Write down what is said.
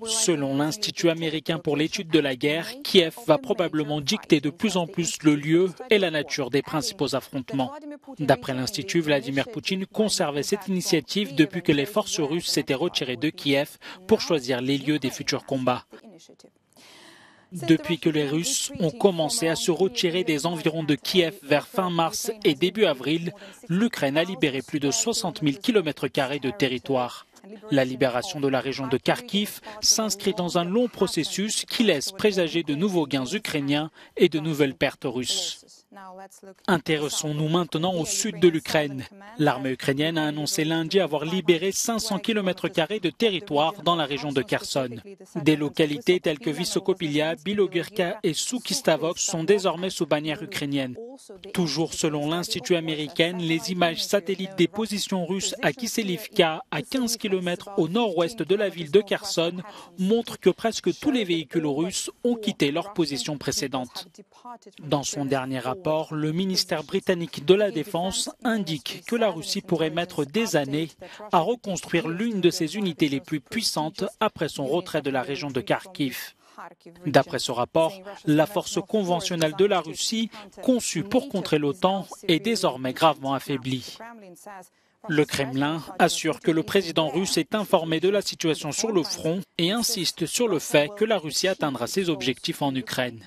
Selon l'Institut américain pour l'étude de la guerre, Kiev va probablement dicter de plus en plus le lieu et la nature des principaux affrontements. D'après l'Institut, Vladimir Poutine conservait cette initiative depuis que les forces russes s'étaient retirées de Kiev pour choisir les lieux des futurs combats. Depuis que les Russes ont commencé à se retirer des environs de Kiev vers fin mars et début avril, l'Ukraine a libéré plus de 60 000 km² de territoire. La libération de la région de Kharkiv s'inscrit dans un long processus qui laisse présager de nouveaux gains ukrainiens et de nouvelles pertes russes. Intéressons-nous maintenant au sud de l'Ukraine. L'armée ukrainienne a annoncé lundi avoir libéré 500 km² de territoire dans la région de Kherson. Des localités telles que Vysokopilya, Bilogorka et Souki-Stavok sont désormais sous bannière ukrainienne. Toujours selon l'Institut américain, les images satellites des positions russes à Kiselivka, à 15 km au nord-ouest de la ville de Kherson, montrent que presque tous les véhicules russes ont quitté leur position précédente. Dans son dernier rapport, le ministère britannique de la Défense indique que la Russie pourrait mettre des années à reconstruire l'une de ses unités les plus puissantes après son retrait de la région de Kharkiv. D'après ce rapport, la force conventionnelle de la Russie, conçue pour contrer l'OTAN, est désormais gravement affaiblie. Le Kremlin assure que le président russe est informé de la situation sur le front et insiste sur le fait que la Russie atteindra ses objectifs en Ukraine.